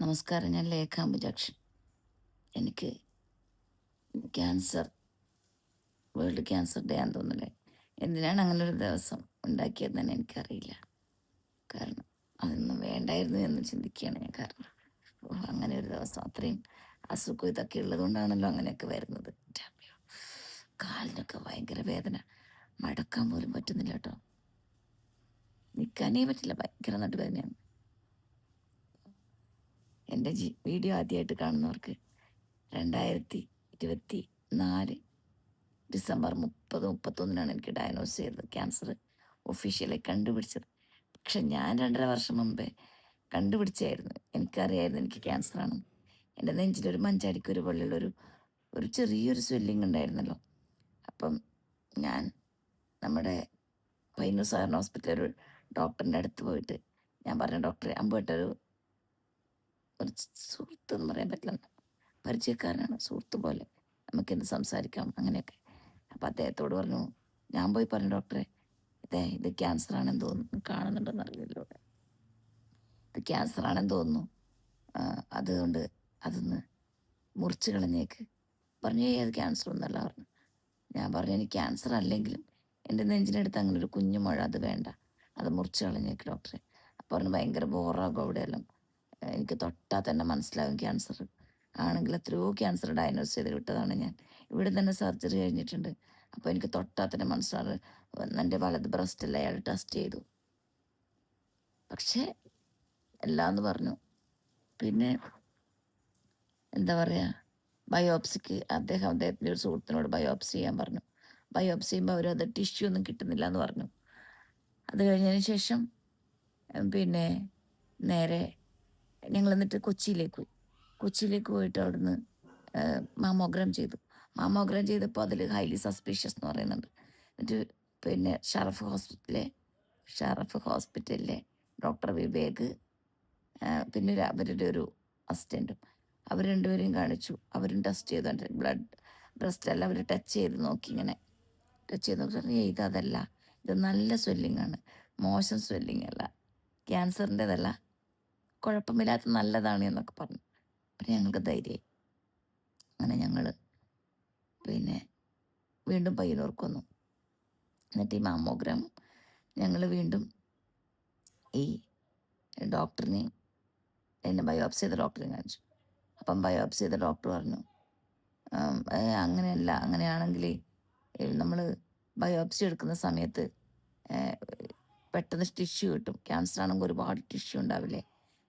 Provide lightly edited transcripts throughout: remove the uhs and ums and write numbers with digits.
നമസ്കാരം. ഞാൻ ലേഖ അംബുജാക്ഷൻ. എനിക്ക് ക്യാൻസർ വേൾഡ് ക്യാൻസർ ഡേ ആണെന്ന് തോന്നുന്നില്ലേ? എന്തിനാണ് അങ്ങനെ ഒരു ദിവസം ഉണ്ടാക്കിയതെന്ന് തന്നെ എനിക്കറിയില്ല. കാരണം അതൊന്നും വേണ്ടായിരുന്നു എന്ന് ചിന്തിക്കുകയാണ് ഞാൻ. കാരണം അങ്ങനെ ഒരു ദിവസം അത്രയും അസുഖം ഇതൊക്കെ ഉള്ളതുകൊണ്ടാണല്ലോ അങ്ങനെയൊക്കെ വരുന്നത്. ഛെ, കാലിനൊക്കെ ഭയങ്കര വേദന, മടക്കാൻ പോലും പറ്റുന്നില്ല കേട്ടോ. നിൽക്കാനേ പറ്റില്ല, ഭയങ്കര നടുവേദനയാണ്. എൻ്റെ വീഡിയോ ആദ്യമായിട്ട് കാണുന്നവർക്ക് 2024 ഡിസംബർ 31 എനിക്ക് ഡയഗ്നോസ് ചെയ്തത് ക്യാൻസർ ഒഫീഷ്യലായി കണ്ടുപിടിച്ചത്. പക്ഷെ ഞാൻ 2.5 വർഷം മുമ്പേ കണ്ടുപിടിച്ചായിരുന്നു. എനിക്കറിയായിരുന്നു എനിക്ക് ക്യാൻസറാണെന്ന്. എൻ്റെ നെഞ്ചിലൊരു മഞ്ചാടിക്കൊരു പോലെയുള്ളൊരു ചെറിയൊരു സ്വെല്ലിങ് ഉണ്ടായിരുന്നല്ലോ. അപ്പം ഞാൻ നമ്മുടെ പയ്യന്നൂർ സാധാരണ ഹോസ്പിറ്റലിൽ ഒരു ഡോക്ടറിൻ്റെ അടുത്ത് പോയിട്ട് ഞാൻ പറഞ്ഞു, ഡോക്ടറെ, അമ്പുമായിട്ടൊരു സുഹൃത്ത് എന്ന് പറയാൻ പറ്റില്ല, പരിചയക്കാരനാണ്, സുഹൃത്ത് പോലെ, നമുക്കെന്ത് സംസാരിക്കാം അങ്ങനെയൊക്കെ. അപ്പം അദ്ദേഹത്തോട് പറഞ്ഞു, ഞാൻ പോയി പറഞ്ഞു, ഡോക്ടറെ, ഇത് ക്യാൻസർ ആണെന്ന് തോന്നുന്നു, കാണുന്നുണ്ടെന്ന് അറിയില്ലോ, ഇത് ക്യാൻസർ ആണെന്ന് തോന്നുന്നു, അതുകൊണ്ട് അതൊന്ന് മുറിച്ച് കളഞ്ഞേക്ക്. പറഞ്ഞു, അത് ക്യാൻസർ ഒന്നല്ല പറഞ്ഞു. ഞാൻ പറഞ്ഞു, എനിക്ക് ക്യാൻസർ അല്ലെങ്കിലും എൻ്റെ നെഞ്ചിനടുത്ത് അങ്ങനെ ഒരു കുഞ്ഞു മുഴ, അത് വേണ്ട, അത് മുറിച്ച് കളഞ്ഞേക്ക് ഡോക്ടറെ. അപ്പോൾ പറഞ്ഞു, ഭയങ്കര ബോറാകും അവിടെയെല്ലാം, എനിക്ക് തൊട്ടാൽ തന്നെ മനസ്സിലാകും ക്യാൻസർ ആണെങ്കിൽ. എത്രയോ ക്യാൻസർ ഡയഗ്നോസ് ചെയ്ത് വിട്ടതാണ് ഞാൻ. ഇവിടെ തന്നെ സർജറി കഴിഞ്ഞിട്ടുണ്ട്. അപ്പോൾ എനിക്ക് തൊട്ടാൽ തന്നെ മനസ്സിലാകും. എൻ്റെ വലത് ബ്രസ്റ്റിൽ അയാൾ ടെസ്റ്റ് ചെയ്തു, പക്ഷേ എല്ലാം എന്ന് പറഞ്ഞു. പിന്നെ എന്താ പറയുക, ബയോപ്സിക്ക് അദ്ദേഹത്തിൻ്റെ ഒരു സുഹൃത്തിനോട് ബയോപ്സി ചെയ്യാൻ പറഞ്ഞു. ബയോപ്സി ചെയ്യുമ്പോൾ അവരത് ടിഷ്യൂ ഒന്നും കിട്ടുന്നില്ല എന്ന് പറഞ്ഞു. അത് കഴിഞ്ഞതിന് ശേഷം പിന്നെ നേരെ ഞങ്ങൾ എന്നിട്ട് കൊച്ചിയിലേക്ക് പോയിട്ട് അവിടുന്ന് മാമോഗ്രാം ചെയ്തു. മാമോഗ്രാം ചെയ്തപ്പോൾ അതിൽ ഹൈലി സസ്പീഷ്യസ് എന്ന് പറയുന്നുണ്ട്. എന്നിട്ട് പിന്നെ ഷറഫ് ഹോസ്പിറ്റലിലെ ഡോക്ടർ വിവേക്, പിന്നെ അവരുടെ ഒരു അസിസ്റ്റൻറ്റും, അവർ രണ്ടുപേരെയും കാണിച്ചു. അവരും ടെസ്റ്റ് ചെയ്തു. ബ്രസ്റ്റെല്ലാം അവർ ടച്ച് ചെയ്ത് നോക്കി, ഇങ്ങനെ ടച്ച് ചെയ്ത് നോക്കി, അതല്ല, ഇത് നല്ല സ്വെല്ലിംഗ് ആണ്, മോശം സ്വെല്ലിംഗ് അല്ല, ക്യാൻസറിൻ്റെതല്ല, കുഴപ്പമില്ലാത്ത നല്ലതാണ് എന്നൊക്കെ പറഞ്ഞു. പിന്നെ ഞങ്ങൾക്ക് ധൈര്യമായി. അങ്ങനെ ഞങ്ങൾ പിന്നെ വീണ്ടും പയ്യന്നൂർക്ക് വന്നു. എന്നിട്ട് ഈ മാമോഗ്രാം ഞങ്ങൾ വീണ്ടും ഈ ഡോക്ടറിനെയും, എന്നെ ബയോപ്സി ചെയ്ത ഡോക്ടറിനെ കാണിച്ചു. അപ്പം ബയോപ്സി ചെയ്ത ഡോക്ടർ പറഞ്ഞു, അങ്ങനെയല്ല, അങ്ങനെയാണെങ്കിൽ നമ്മൾ ബയോപ്സി എടുക്കുന്ന സമയത്ത് പെട്ടെന്ന് ടിഷ്യൂ കിട്ടും, ക്യാൻസർ ആണെങ്കിൽ ഒരുപാട് ടിഷ്യൂ ഉണ്ടാവില്ലേ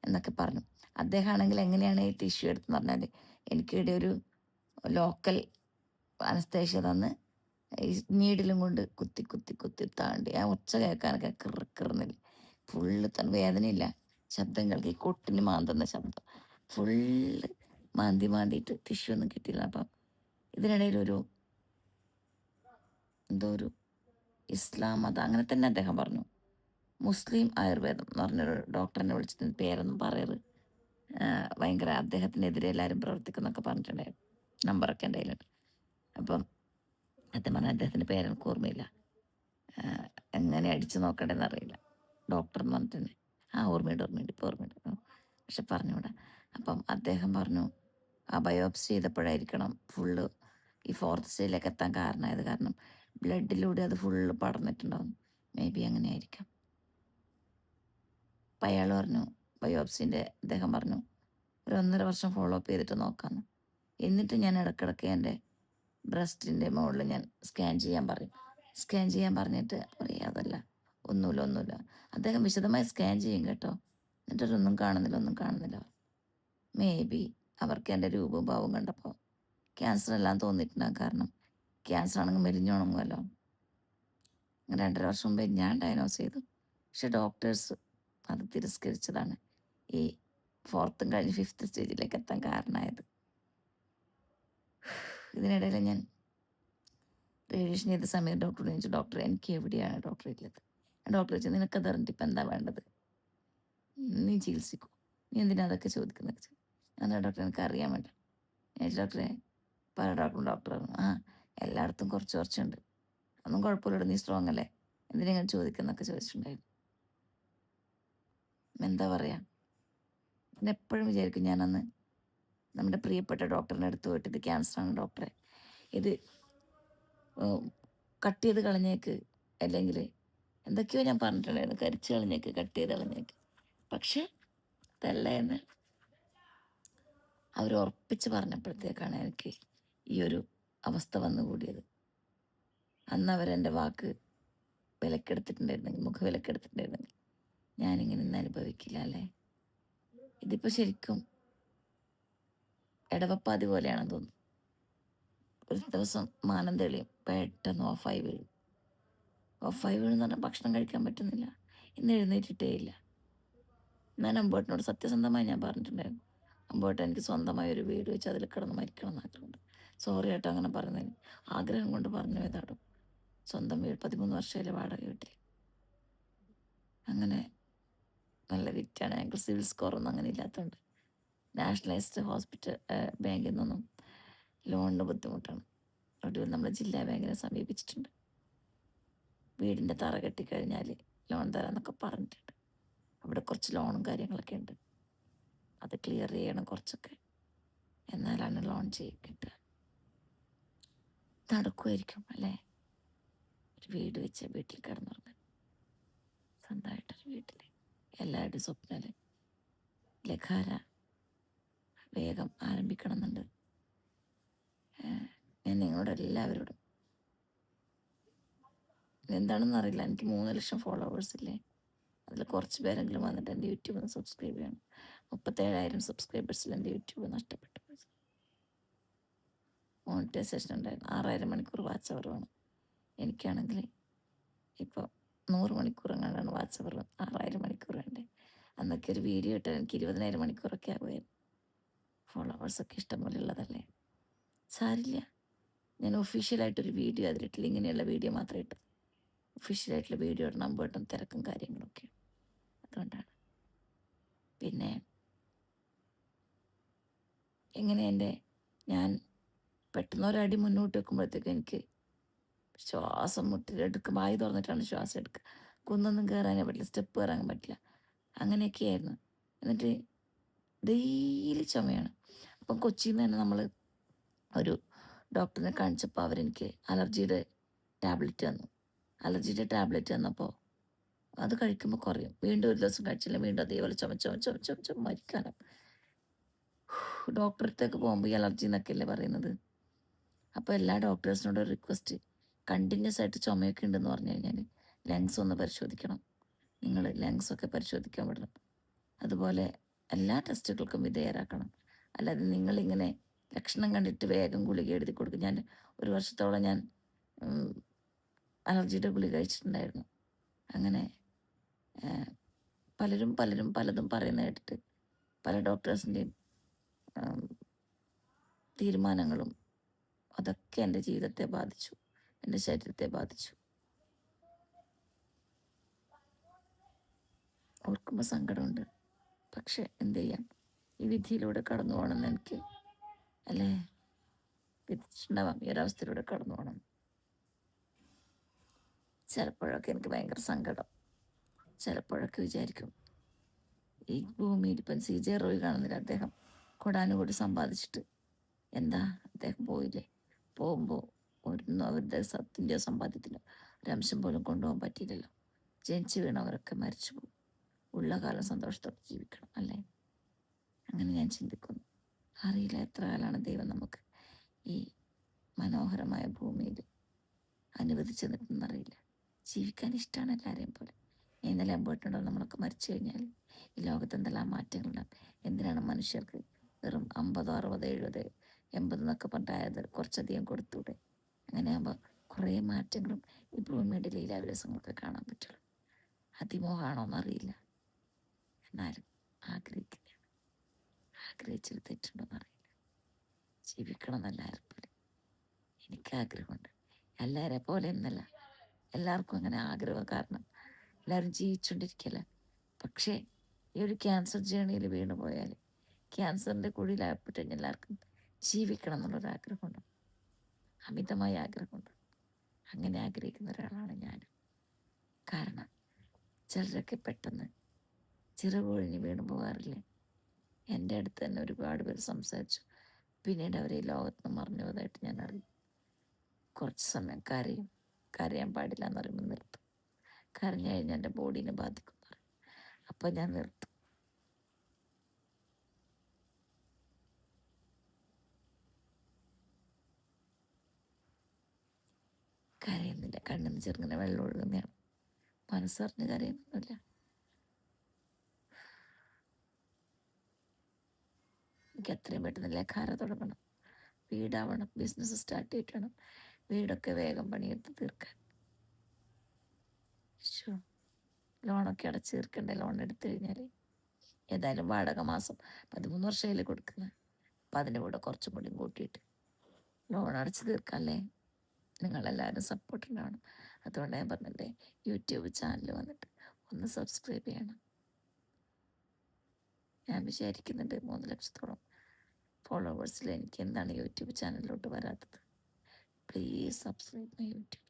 എന്നൊക്കെ പറഞ്ഞു. അദ്ദേഹം ആണെങ്കിൽ എങ്ങനെയാണ് ഈ ടിഷ്യൂ എടുത്തെന്ന് പറഞ്ഞാൽ, എനിക്കിടെ ഒരു ലോക്കൽ അനസ്തേഷ്യ തന്ന് ഈ നീഡിലും കൊണ്ട് കുത്തി കുത്തി കുത്തി താണ്ടി ആ ഒച്ച കേൾക്കാനൊക്കെ കിറുന്നില്ല. ഫുള്ള് തന്നെ വേദനയില്ല, ശബ്ദം കേൾക്കി, കൊട്ടിന് മാന്തുന്ന ശബ്ദം, ഫുള്ള് മാന്തിയിട്ട് ടിഷ്യൂ ഒന്നും കിട്ടിയില്ല. അപ്പം ഇതിനിടയിൽ എന്തോ ഒരു ഇസ്ലാം മതം, അങ്ങനെ തന്നെ അദ്ദേഹം പറഞ്ഞു, മുസ്ലിം ആയുർവേദം എന്ന് പറഞ്ഞൊരു ഡോക്ടറിനെ വിളിച്ചിട്ട്, പേരൊന്നും പറയരുത്, ഭയങ്കര അദ്ദേഹത്തിനെതിരെ എല്ലാവരും പ്രവർത്തിക്കുന്നൊക്കെ പറഞ്ഞിട്ടുണ്ടായിരുന്നു. നമ്പറൊക്കെ എൻ്റെ കയ്യിലുണ്ട്. അപ്പം അദ്ദേഹം പറഞ്ഞാൽ അദ്ദേഹത്തിൻ്റെ പേരെനിക്ക് ഓർമ്മയില്ല, എങ്ങനെ അടിച്ചു നോക്കണ്ടെന്ന് അറിയില്ല, ഡോക്ടർ എന്ന് പറഞ്ഞിട്ട് തന്നെ. ഓർമ്മയുണ്ട്, ഇപ്പോൾ ഓർമ്മയുണ്ട്, പക്ഷെ പറഞ്ഞുകൂടാ. അപ്പം അദ്ദേഹം പറഞ്ഞു, ആ ബയോപ്സി ചെയ്തപ്പോഴായിരിക്കണം ഫുള്ള് ഈ 4th സ്റ്റേജിലേക്ക് എത്താൻ കാരണമായത്. കാരണം ബ്ലഡിലൂടെ അത് ഫുള്ള് പടർന്നിട്ടുണ്ടാവും, മേ ബി അങ്ങനെ ആയിരിക്കാം. അപ്പം അയാൾ പറഞ്ഞു, അദ്ദേഹം പറഞ്ഞു, ഒരു 1.5 വർഷം ഫോളോ അപ്പ് ചെയ്തിട്ട് നോക്കാമെന്ന്. എന്നിട്ട് ഞാൻ ഇടയ്ക്കിടയ്ക്ക് എൻ്റെ ബ്രസ്റ്റിൻ്റെ മുകളിൽ ഞാൻ സ്കാൻ ചെയ്യാൻ പറഞ്ഞിട്ട് പറയും, അതല്ല, ഒന്നുമില്ല. അദ്ദേഹം വിശദമായി സ്കാൻ ചെയ്യും കേട്ടോ, എന്നിട്ടൊന്നും കാണുന്നില്ല. മേ ബി അവർക്ക് എൻ്റെ രൂപവും ഭാവവും കണ്ടപ്പോൾ ക്യാൻസർ എല്ലാം തോന്നിയിട്ടുണ്ടാകും. കാരണം ക്യാൻസർ ആണെങ്കിൽ മെലിഞ്ഞുണങ്ങുമല്ലോ. 2.5 വർഷം മുമ്പേ ഞാൻ ഡയഗ്നോസ് ചെയ്തു, പക്ഷെ ഡോക്ടേഴ്സ് അത് തിരസ്കരിച്ചതാണ് ഈ 4th കഴിഞ്ഞ് 5th സ്റ്റേജിലേക്ക് എത്താൻ കാരണമായത്. ഇതിനിടയിൽ ഞാൻ റേഡിയേഷൻ ചെയ്ത സമയത്ത് ഡോക്ടറോട് ചോദിച്ചു, ഡോക്ടർ, എനിക്ക് എവിടെയാണ് ഡോക്ടർ ഇല്ലത്? ഡോക്ടർ ചോദിച്ചു, നിനക്കത് അറിഞ്ഞിട്ട് ഇപ്പം എന്താ വേണ്ടത്? നീ ചികിത്സിക്കൂ, നീ എന്തിനാ അതൊക്കെ ചോദിക്കുന്നത്? ഞാൻ, ഡോക്ടർ, എനിക്ക് അറിയാൻ വേണ്ട. ഡോക്ടറെ പല ഡോക്ടർ എല്ലായിടത്തും കുറച്ചുണ്ട്, ഒന്നും കുഴപ്പമില്ല, നീ സ്ട്രോങ് അല്ലേ, എന്തിനാ ചോദിക്കുന്നൊക്കെ ചോദിച്ചിട്ടുണ്ടായിരുന്നു. എന്താ പറയാ, ഞാൻ എപ്പോഴും വിചാരിക്കും ഞാനന്ന് നമ്മുടെ പ്രിയപ്പെട്ട ഡോക്ടറിൻ്റെ അടുത്ത് പോയിട്ട് ഇത് ക്യാൻസറാണ് ഡോക്ടറെ, ഇത് കട്ട് ചെയ്ത് കളഞ്ഞേക്ക്, അല്ലെങ്കിൽ എന്തൊക്കെയോ ഞാൻ പറഞ്ഞിട്ടുണ്ടായിരുന്നു, കരിച്ച് കളഞ്ഞേക്ക്, കട്ട് ചെയ്ത് കളഞ്ഞേക്ക്. പക്ഷെ അതല്ല എന്ന് അവർ ഉറപ്പിച്ച് പറഞ്ഞപ്പോഴത്തേക്കാണ് എനിക്ക് ഈ ഒരു അവസ്ഥ വന്നുകൂടിയത്. അന്ന് അവരെൻ്റെ വാക്ക് വിലക്കെടുത്തിട്ടുണ്ടായിരുന്നെങ്കിൽ, വിലക്കെടുത്തിട്ടുണ്ടായിരുന്നെങ്കിൽ ഞാനിങ്ങനെ ഇന്ന് അനുഭവിക്കില്ല അല്ലേ. ഇതിപ്പോൾ ശരിക്കും ഇടവപ്പാതി പോലെയാണെന്ന് തോന്നുന്നു. ഒരു ദിവസം മാനം തെളിയും, പെട്ടെന്ന് ഓഫായി വീഴും. ഓഫായി വീഴുന്ന് പറഞ്ഞാൽ ഭക്ഷണം കഴിക്കാൻ പറ്റുന്നില്ല, ഇന്ന് എഴുന്നേറ്റിട്ടേ ഇല്ല. ഞാൻ അമ്പോട്ടിനോട് സത്യസന്ധമായി ഞാൻ പറഞ്ഞിട്ടുണ്ടായിരുന്നു, അമ്പോട്ട് എനിക്ക് സ്വന്തമായി ഒരു വീട് വെച്ച് അതിൽ കിടന്ന് മരിക്കണം എന്ന് ആഗ്രഹമുണ്ട്. സോറി ആയിട്ട് അങ്ങനെ പറഞ്ഞതിന്, ആഗ്രഹം കൊണ്ട് പറഞ്ഞു ഏതാടും. സ്വന്തം വീട് 13 വർഷമായില്ലേ വാടക വീട്ടിൽ. അങ്ങനെ നല്ല വിറ്റാണ്, ഞങ്ങൾക്ക് സിവിൽ സ്കോറൊന്നും അങ്ങനെ ഇല്ലാത്തതുകൊണ്ട് നാഷണലൈസ്ഡ് ഹോസ്പിറ്റൽ ബാങ്കിൽ നിന്നൊന്നും ലോണിന് ബുദ്ധിമുട്ടാണ്. ഒടുവിൽ നമ്മൾ ജില്ലാ ബാങ്കിനെ സമീപിച്ചിട്ടുണ്ട്. വീടിൻ്റെ തറ കെട്ടിക്കഴിഞ്ഞാൽ ലോൺ തരാമെന്നൊക്കെ പറഞ്ഞിട്ടുണ്ട്. അവിടെ കുറച്ച് ലോണും കാര്യങ്ങളൊക്കെ ഉണ്ട്, അത് ക്ലിയർ ചെയ്യണം കുറച്ചൊക്കെ, എന്നാലാണ് ലോൺ കിട്ടുക. നടക്കുമായിരിക്കും അല്ലേ, ഒരു വീട് വെച്ച് വീട്ടിൽ കിടന്നുറങ്ങാൻ, സ്വന്തമായിട്ടൊരു വീട്ടിൽ. എല്ലാവരുടെയും സ്വപ്നം ലഖാര വേഗം ആരംഭിക്കണം എന്നുണ്ട്. ഞാൻ നിങ്ങളോട് എല്ലാവരോടും, എന്താണെന്ന് അറിയില്ല, എനിക്ക് 3 ലക്ഷം ഫോളോവേഴ്സ് ഇല്ലേ, അതിൽ കുറച്ച് പേരെങ്കിലും വന്നിട്ട് എൻ്റെ യൂട്യൂബിൽ നിന്ന് സബ്സ്ക്രൈബ് ചെയ്യണം. 37,000 സബ്സ്ക്രൈബേഴ്സിൽ എൻ്റെ യൂട്യൂബ് നഷ്ടപ്പെട്ടു. മോണിറ്റൈസേഷൻ ഉണ്ടായിരുന്നു. 6,000 മണിക്കൂർ വാച്ച് അവർ വേണം. എനിക്കാണെങ്കിൽ ഇപ്പോൾ 100 മണിക്കൂർ എങ്ങാണ്ടാണ് വാച്ച് അവർ, 6,000 മണിക്കൂർ വേണ്ടേ. അന്നൊക്കെ ഒരു വീഡിയോ ഇട്ടാൽ എനിക്ക് 20,000 മണിക്കൂറൊക്കെ ആകുമായിരുന്നു. ഫോളോവേഴ്സൊക്കെ ഇഷ്ടംപോലെ ഉള്ളതല്ലേ, സാരില്ല. ഞാൻ ഒഫീഷ്യലായിട്ടൊരു വീഡിയോ അതിലിട്ടില്ല, ഇങ്ങനെയുള്ള വീഡിയോ മാത്രമേ ഇട്ടു. ഒഫീഷ്യലായിട്ടുള്ള വീഡിയോ ഇടണം, പോയിട്ടും തിരക്കും കാര്യങ്ങളൊക്കെ, അതുകൊണ്ടാണ്. പിന്നെ എങ്ങനെ ഞാൻ പെട്ടെന്ന് ഒരടി മുന്നോട്ട് വെക്കുമ്പോഴത്തേക്കും എനിക്ക് ശ്വാസം മുട്ടിലെടുക്കും, വായി തുറന്നിട്ടാണ് ശ്വാസം എടുക്കുക. കുന്നൊന്നും കയറാനേ പറ്റില്ല, സ്റ്റെപ്പ് കയറാൻ പറ്റില്ല, അങ്ങനെയൊക്കെയായിരുന്നു. എന്നിട്ട് ഡെയിലി ചുമയാണ്. അപ്പം കൊച്ചിയിൽ നിന്ന് തന്നെ നമ്മൾ ഒരു ഡോക്ടറിനെ കാണിച്ചപ്പോൾ അവരെനിക്ക് അലർജിയുടെ ടാബ്ലറ്റ് തന്നു. അലർജിയുടെ ടാബ്ലറ്റ് തന്നപ്പോൾ അത് കഴിക്കുമ്പോൾ കുറയും. വീണ്ടും ഒരു ദിവസം കഴിച്ചില്ല, വീണ്ടും അതേപോലെ ചുമ മരിക്കാനും. ഡോക്ടറടുത്തേക്ക് പോകുമ്പോൾ ഈ അലർജി എന്നൊക്കെ അല്ലേ പറയുന്നത്. അപ്പോൾ എല്ലാ ഡോക്ടേഴ്സിനോടും റിക്വസ്റ്റ്, കണ്ടിന്യൂസ് ആയിട്ട് ചുമയൊക്കെ ഉണ്ടെന്ന് പറഞ്ഞു കഴിഞ്ഞാൽ ലങ്സ് ഒന്ന് പരിശോധിക്കണം, നിങ്ങൾ ലങ്സൊക്കെ പരിശോധിക്കാൻ വിടണം. അതുപോലെ എല്ലാ ടെസ്റ്റുകൾക്കും വിധേയരാക്കണം. അല്ലാതെ നിങ്ങളിങ്ങനെ ലക്ഷണം കണ്ടിട്ട് വേഗം ഗുളിക എഴുതി കൊടുക്കും. ഞാൻ 1 വർഷത്തോളം ഞാൻ അലർജിയുടെ ഗുളിക കഴിച്ചിട്ടുണ്ടായിരുന്നു. അങ്ങനെ പലതും പറയുന്ന കേട്ടിട്ട് പല ഡോക്ടേഴ്സിൻ്റെയും തീരുമാനങ്ങളും അതൊക്കെ എൻ്റെ ജീവിതത്തെ ബാധിച്ചു, എൻ്റെ ശരീരത്തെ ബാധിച്ചു. ഓർക്കുമ്പോൾ സങ്കടമുണ്ട്. പക്ഷെ എന്ത് ചെയ്യാം, ഈ വിധിയിലൂടെ കടന്നു പോകണമെന്ന് എനിക്ക് അല്ലേ വിധിച്ചിട്ടുണ്ടാവാം, ഈ ഒരവസ്ഥയിലൂടെ കടന്നു പോകണം. ചിലപ്പോഴൊക്കെ എനിക്ക് ഭയങ്കര സങ്കടം, ചിലപ്പോഴൊക്കെ വിചാരിക്കും ഈ ഭൂമിയിൽ ഇപ്പം CJ റോയ് കാണുന്നില്ല, അദ്ദേഹം കൊടാനുകൂടി സമ്പാദിച്ചിട്ട് എന്താ, അദ്ദേഹം പോയില്ലേ, പോകുമ്പോൾ ഒന്നും അവരുടെ ഇന്ത്യ സമ്പാദ്യത്തിന് ഒരംശം പോലും കൊണ്ടുപോകാൻ പറ്റിയില്ലല്ലോ. ജനിച്ചു വീണവരൊക്കെ മരിച്ചു പോകും, ഉള്ള കാലം സന്തോഷത്തോടെ ജീവിക്കണം അല്ലേ. അങ്ങനെ ഞാൻ ചിന്തിക്കുന്നു. അറിയില്ല എത്ര കാലമാണ് ദൈവം നമുക്ക് ഈ മനോഹരമായ ഭൂമിയിൽ അനുവദിച്ചു നിൽക്കുന്നറിയില്ല. ജീവിക്കാൻ ഇഷ്ടമാണ് എല്ലാവരെയും പോലെ. ഇന്നലെ അമ്പോട്ടുണ്ടോ, നമ്മളൊക്കെ മരിച്ചു കഴിഞ്ഞാൽ ഈ ലോകത്ത് എന്തെല്ലാം മാറ്റങ്ങളുണ്ടാകും. എന്തിനാണ് മനുഷ്യർക്ക് വെറും 50, 60, 70, 80 എന്നൊക്കെ പറഞ്ഞായത് കുറച്ചധികം കൊടുത്തൂടെ. അങ്ങനെ ആകുമ്പോൾ കുറേ മാറ്റങ്ങളും ഈ ഭൂമിയുടെ ലീലാവിലാസങ്ങളൊക്കെ കാണാൻ പറ്റുള്ളൂ. അതിമോഹമാണോ എന്നറിയില്ല, എന്നാലും ആഗ്രഹിച്ചത് തെറ്റുണ്ടോന്ന് അറിയില്ല. ജീവിക്കണം എന്നെല്ലാവരും പോലെ എനിക്ക് ആഗ്രഹമുണ്ട്. എല്ലാവരെ പോലെ എന്നല്ല, എല്ലാവർക്കും അങ്ങനെ ആഗ്രഹം, കാരണം എല്ലാവരും ജീവിച്ചുകൊണ്ടിരിക്കല്ല. പക്ഷേ ഈ ഒരു ക്യാൻസർ ജേണിയിൽ വീണു പോയാൽ, ക്യാൻസറിൻ്റെ കുഴിയിലായപ്പെട്ട എല്ലാവർക്കും ജീവിക്കണം എന്നുള്ളൊരാഗ്രഹമുണ്ട്, അമിതമായ ആഗ്രഹമുണ്ട്. അങ്ങനെ ആഗ്രഹിക്കുന്ന ഒരാളാണ് ഞാൻ. കാരണം ചിലരൊക്കെ പെട്ടെന്ന് ചിറകൊഴിഞ്ഞ് വീണു പോകാറില്ലേ, എൻ്റെ അടുത്ത് തന്നെ ഒരുപാട് പേര് സംസാരിച്ചു. പിന്നീട് അവർ ഈ ലോകത്ത് നിന്ന് മറഞ്ഞു പോയതായിട്ട് ഞാൻ അറിയും. കുറച്ച് സമയം കരയാൻ പാടില്ല എന്ന് പറയുമ്പോൾ നിർത്തും. കരഞ്ഞു കഴിഞ്ഞാൽ എൻ്റെ ബോഡീനെ ബാധിക്കും എന്ന് പറയും. അപ്പം ഞാൻ നിർത്തും. കരയുന്നില്ല, കണ്ണിന്ന് ചെറുങ്ങനെ വെള്ളം ഒഴുകുന്നതാണ്. മനസ്സറിഞ്ഞ് കരയുന്നൊന്നുമില്ല. എനിക്ക് എത്രയും പെട്ടെന്ന് ലഖാര തുടങ്ങണം, വീടാവണം, ബിസിനസ് സ്റ്റാർട്ട് ചെയ്തിട്ട് വീടൊക്കെ വേഗം പണിയെടുത്ത് തീർക്കാൻ. ലോണൊക്കെ അടച്ച് തീർക്കണ്ടേ? ലോൺ എടുത്തു കഴിഞ്ഞാൽ ഏതായാലും വാടക മാസം 13 വർഷമായില്ലേ കൊടുക്കുന്നത്. അപ്പം അതിൻ്റെ കൂടെ കുറച്ചും കൂടി കൂട്ടിയിട്ട് ലോൺ അടച്ച് തീർക്കാമല്ലേ? നിങ്ങളെല്ലാവരും സപ്പോർട്ട് ഉണ്ടാവണം. അതുകൊണ്ട് ഞാൻ പറഞ്ഞില്ലേ, യൂട്യൂബ് ചാനൽ വന്നിട്ട് ഒന്ന് സബ്സ്ക്രൈബ് ചെയ്യണം. ഞാൻ വിചാരിക്കുന്നുണ്ട് 3 ലക്ഷത്തോളം ഫോളോവേഴ്സിൽ എനിക്ക് എന്താണ് യൂട്യൂബ് ചാനലിലോട്ട് വരാത്തത്? Please subscribe my YouTube.